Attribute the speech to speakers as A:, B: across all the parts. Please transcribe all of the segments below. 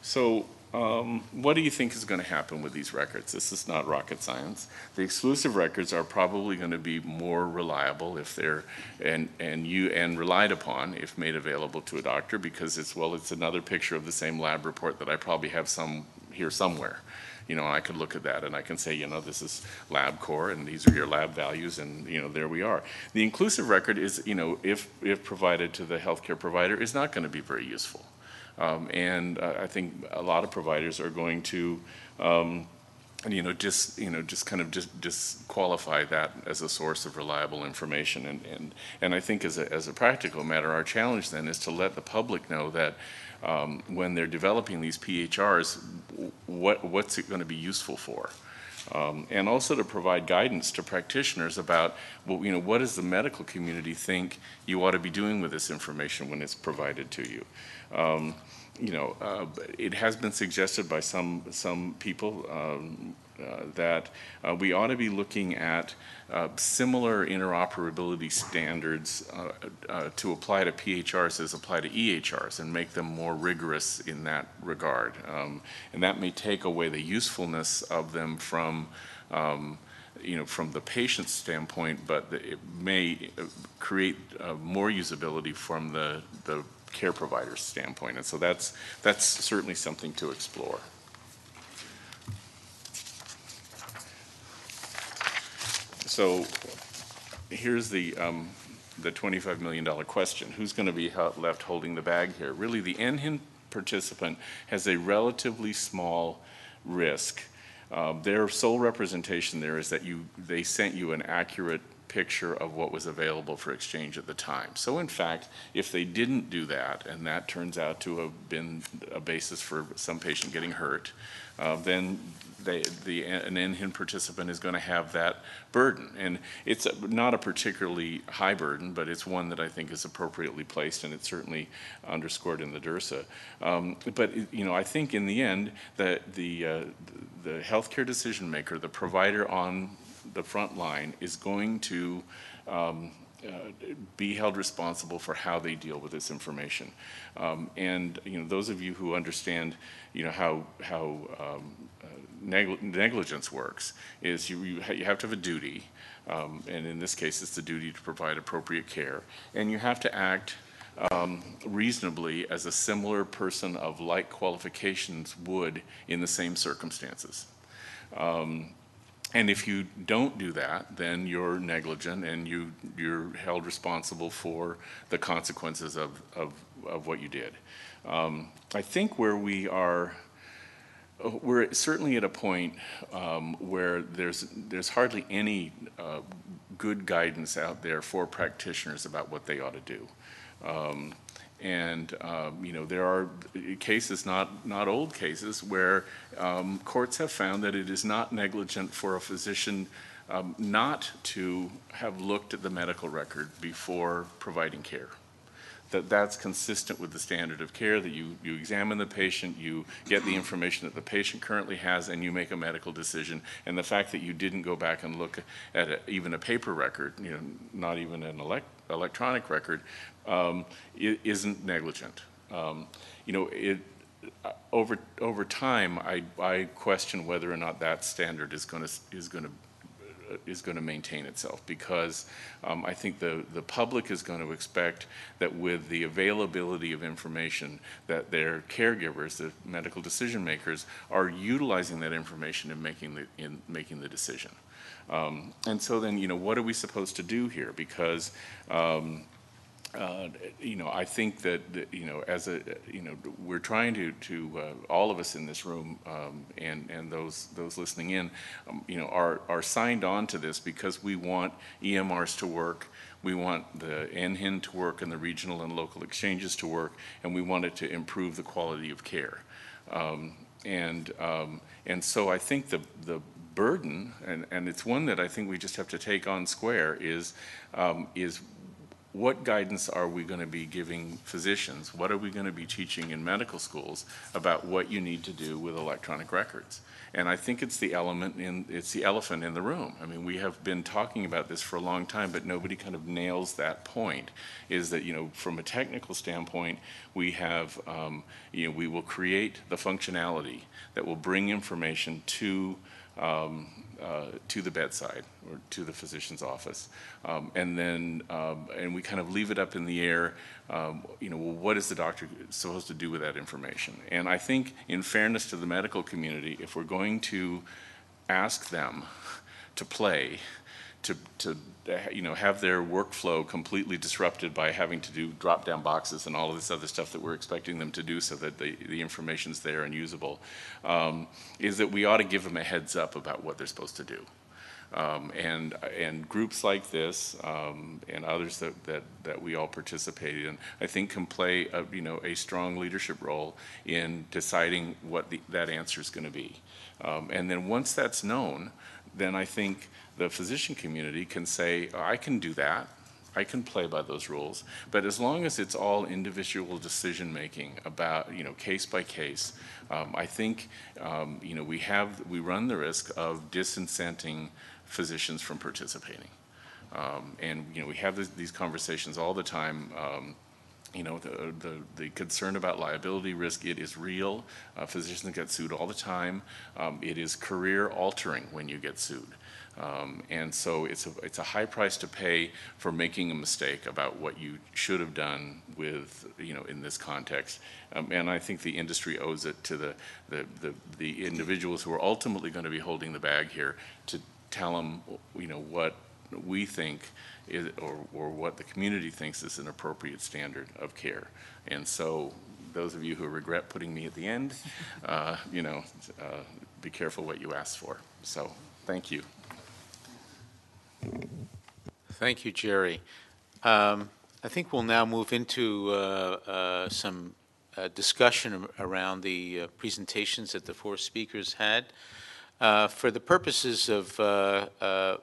A: So what do you think is going to happen with these records? This is not rocket science. The exclusive records are probably going to be more reliable if they're and relied upon if made available to a doctor, because it's another picture of the same lab report that I probably have here somewhere. And I could look at that and I can say, this is LabCorp and these are your lab values, and there we are. The inclusive record is, if provided to the healthcare provider, is not going to be very useful. And I think a lot of providers are going to, just kind of disqualify that as a source of reliable information. And I think as a practical matter, our challenge then is to let the public know that when they're developing these PHRs, what's it going to be useful for? And also to provide guidance to practitioners about, what does the medical community think you ought to be doing with this information when it's provided to you? It has been suggested by some people that we ought to be looking at similar interoperability standards to apply to PHRs as apply to EHRs, and make them more rigorous in that regard. And that may take away the usefulness of them from the patient's standpoint, but it may create more usability from the care provider's standpoint. And so that's certainly something to explore. So here's the $25 million question. Who's going to be left holding the bag here? Really, the NHIN participant has a relatively small risk. Their sole representation there is that they sent you an accurate picture of what was available for exchange at the time. So in fact, if they didn't do that, and that turns out to have been a basis for some patient getting hurt, then an NHIN participant is going to have that burden. And it's not a particularly high burden, but it's one that I think is appropriately placed, and it's certainly underscored in the DRSA. But I think in the end that the healthcare decision maker, the provider on the front line, is going to be held responsible for how they deal with this information. And those of you who understand how negligence works is you have to have a duty, and in this case it's the duty to provide appropriate care, and you have to act reasonably as a similar person of like qualifications would in the same circumstances. And if you don't do that, then you're negligent, and you're held responsible for the consequences of what you did. I think we're certainly at a point where there's hardly any good guidance out there for practitioners about what they ought to do. There are cases, not old cases, where courts have found that it is not negligent for a physician not to have looked at the medical record before providing care. That's consistent with the standard of care, that you examine the patient, you get the information that the patient currently has, and you make a medical decision. And the fact that you didn't go back and look at even a paper record, not even an electronic record, isn't negligent. Over time, I question whether or not that standard is going to maintain itself, because I think the public is going to expect that with the availability of information, that their caregivers, the medical decision makers, are utilizing that information in making the decision. And so then, what are we supposed to do here? Because I think that we're trying to all of us in this room and those listening in, are signed on to this because we want EMRs to work, we want the NHIN to work, and the regional and local exchanges to work, and we want it to improve the quality of care. And so I think the burden, and it's one that I think we just have to take on square, is what guidance are we going to be giving physicians? What are we going to be teaching in medical schools about what you need to do with electronic records? And I think it's the elephant in the room. I mean, we have been talking about this for a long time, but nobody kind of nails that point, is that, from a technical standpoint, we have, we will create the functionality that will bring information to the bedside or to the physician's office. And we kind of leave it up in the air, what is the doctor supposed to do with that information? And I think, in fairness to the medical community, if we're going to ask them to play, to have their workflow completely disrupted by having to do drop-down boxes and all of this other stuff that we're expecting them to do so that the information's there and usable, is that we ought to give them a heads up about what they're supposed to do. And groups like this and others that we all participate in, I think, can play a strong leadership role in deciding what that answer is going to be. And then once that's known, then I think the physician community can say, I can do that, I can play by those rules, but as long as it's all individual decision making about case by case, I think we run the risk of disincenting physicians from participating. And we have these conversations all the time. The concern about liability risk, it is real. Physicians get sued all the time. It is career altering when you get sued. And so it's a high price to pay for making a mistake about what you should have done with, in this context. And I think the industry owes it to the individuals who are ultimately going to be holding the bag here to tell them, what we think is, or what the community thinks is an appropriate standard of care. And so those of you who regret putting me at the end, be careful what you ask for. So thank you.
B: Thank you, Jerry. I think we'll now move into some discussion around the presentations that the four speakers had. For the purposes of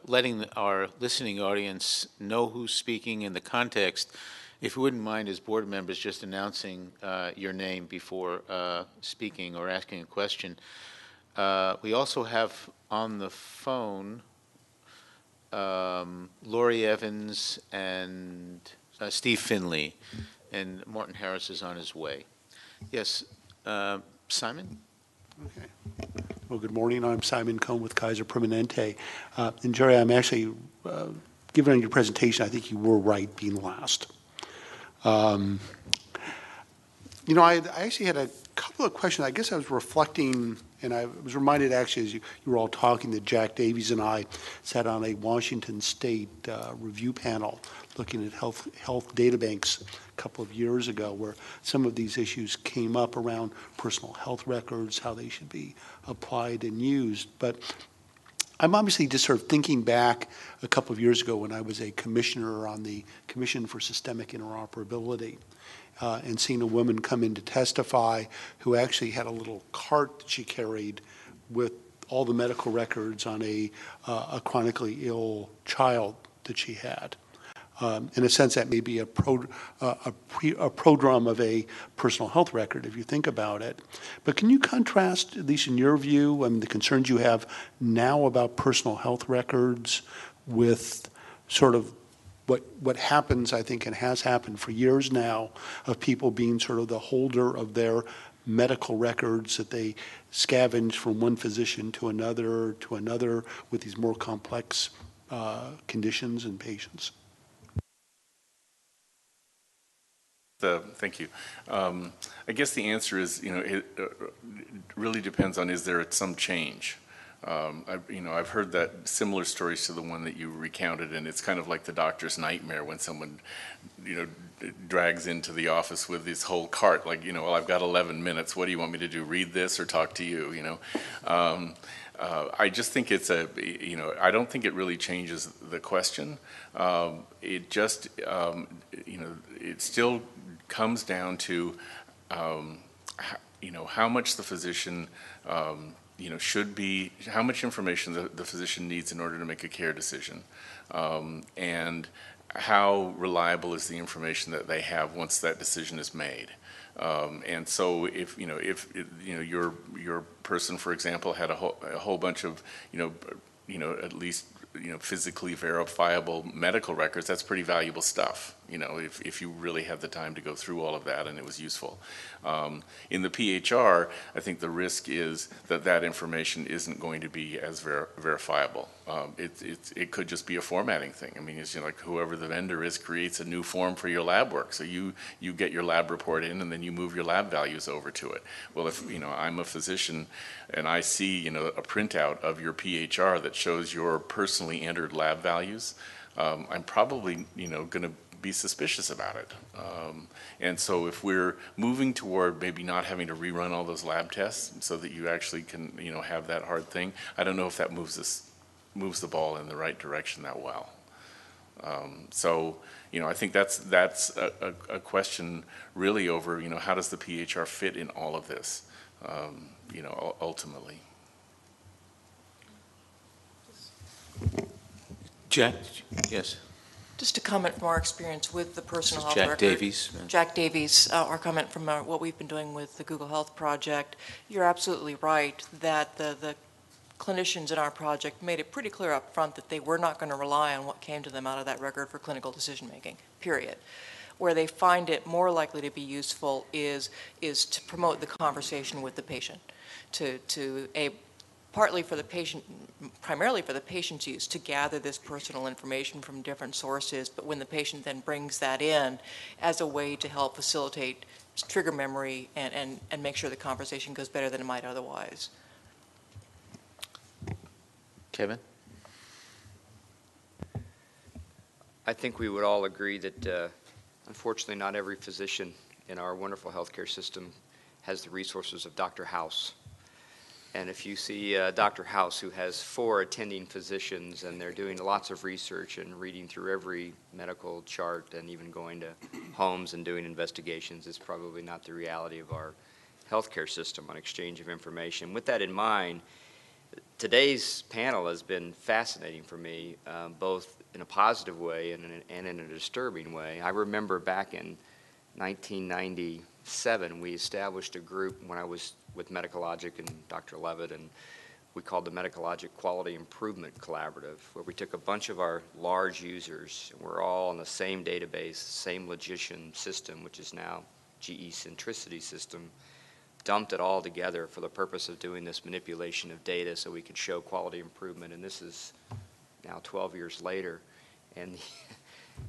B: letting our listening audience know who's speaking in the context, if you wouldn't mind, as board members, just announcing your name before speaking or asking a question. We also have on the phone Lori Evans and Steve Finley, and Martin Harris is on his way. Yes, Simon?
C: Okay. Well, good morning. I'm Simon Cohn with Kaiser Permanente. And Jerry, I'm actually, given on your presentation, I think you were right being last. I actually had a couple of questions. I guess I was reflecting, and I was reminded actually as you were all talking that Jack Davies and I sat on a Washington State review panel looking at health data banks a couple of years ago, where some of these issues came up around personal health records, how they should be applied and used. But I'm obviously just sort of thinking back a couple of years ago when I was a commissioner on the Commission for Systemic Interoperability, and seeing a woman come in to testify who actually had a little cart that she carried with all the medical records on a chronically ill child that she had. In a sense, that may be a prodrome of a personal health record, if you think about it. But can you contrast, at least in your view, the concerns you have now about personal health records with sort of what happens, I think, and has happened for years now, of people being sort of the holder of their medical records that they scavenge from one physician to another with these more complex conditions and patients?
A: Thank you. I guess the answer is, it really depends on, is there some change? I've heard that similar stories to the one that you recounted, and it's kind of like the doctor's nightmare when someone, drags into the office with this whole cart, like, well, I've got 11 minutes. What do you want me to do? Read this or talk to you? I just think it's I don't think it really changes the question. It just, it still comes down to, how much the physician, should be, how much information the physician needs in order to make a care decision. And how reliable is the information that they have once that decision is made? And so if your person, for example, had a whole bunch of at least physically verifiable medical records, that's pretty valuable stuff. If you really have the time to go through all of that and it was useful. In the PHR, I think the risk is that information isn't going to be as verifiable. It could just be a formatting thing. I mean, it's like whoever the vendor is creates a new form for your lab work. So you get your lab report in and then you move your lab values over to it. Well, if I'm a physician and I see a printout of your PHR that shows your personally entered lab values, I'm probably going to be suspicious about it. And so if we're moving toward maybe not having to rerun all those lab tests so that you actually can have that hard thing, I don't know if that moves the ball in the right direction that well. So I think that's a question really over how does the PHR fit in all of this ultimately.
B: Jack, yes.
D: Just a comment from our experience with the personal health
B: Jack
D: record.
B: Davies.
D: Jack Davies, our comment from what we've been doing with the Google Health Project. You're absolutely right that the clinicians in our project made it pretty clear up front that they were not going to rely on what came to them out of that record for clinical decision-making, period. Where they find it more likely to be useful is to promote the conversation with the patient, partly for the patient, primarily for the patient's use, to gather this personal information from different sources, but when the patient then brings that in as a way to help facilitate trigger memory and make sure the conversation goes better than it might otherwise.
B: Kevin?
E: I think we would all agree that unfortunately not every physician in our wonderful healthcare system has the resources of Dr. House. And if you see Dr. House, who has 4 attending physicians, and they're doing lots of research and reading through every medical chart and even going to homes and doing investigations, it's probably not the reality of our healthcare system on exchange of information. With that in mind, today's panel has been fascinating for me, both in a positive way and in a disturbing way. I remember back in 1997, we established a group when I was with Medicalogic and Dr. Levitt, and we called the Medicalogic Quality Improvement Collaborative, where we took a bunch of our large users, and we're all on the same database, same logician system, which is now GE Centricity system, dumped it all together for the purpose of doing this manipulation of data so we could show quality improvement. And this is now 12 years later, and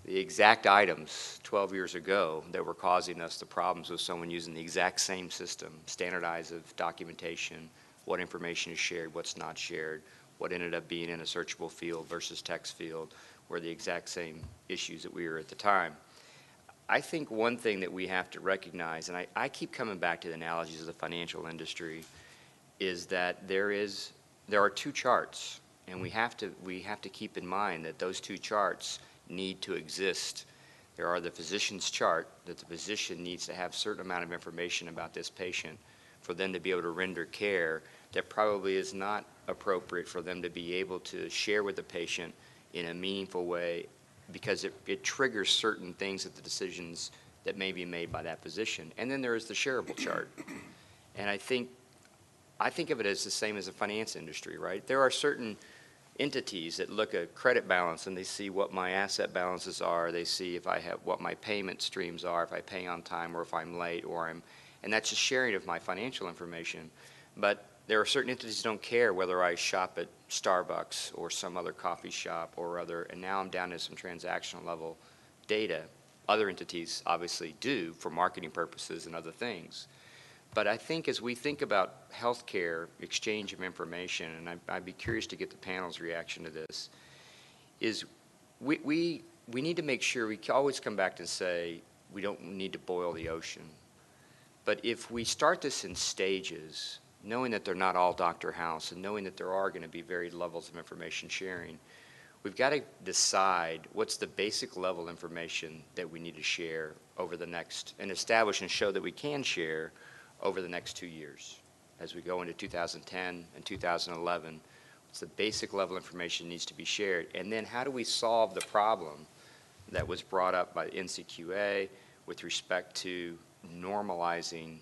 E: the exact items 12 years ago that were causing us the problems with someone using the exact same system, standardized of documentation, what information is shared, what's not shared, what ended up being in a searchable field versus text field, were the exact same issues that we were at the time. I think one thing that we have to recognize, and I keep coming back to the analogies of the financial industry, is that there are 2 charts, and we have to keep in mind that those 2 charts need to exist. There are the physician's chart, that the physician needs to have a certain amount of information about this patient for them to be able to render care that probably is not appropriate for them to be able to share with the patient in a meaningful way, because it triggers certain things at the decisions that may be made by that physician. And then there is the shareable chart. And I think of it as the same as the finance industry, right? There are certain entities that look at credit balance and they see what my asset balances are, they see if I have what my payment streams are, if I pay on time or if I'm late and that's just sharing of my financial information. But there are certain entities that don't care whether I shop at Starbucks or some other coffee shop or other, and now I'm down to some transactional level data. Other entities obviously do for marketing purposes and other things. But I think as we think about healthcare exchange of information, and I'd be curious to get the panel's reaction to this, is we need to make sure, we always come back to say we don't need to boil the ocean. But if we start this in stages, knowing that they're not all Dr. House and knowing that there are going to be varied levels of information sharing, we've got to decide what's the basic level information that we need to share over the next, and establish and show that we can share over the next 2 years. As we go into 2010 and 2011, what's the basic level information needs to be shared? And then how do we solve the problem that was brought up by NCQA with respect to normalizing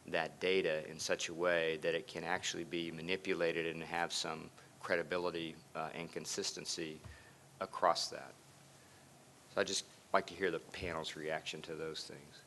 E: that data in such a way that it can actually be manipulated and have some credibility and consistency across that. So I'd just like to hear the panel's reaction to those things.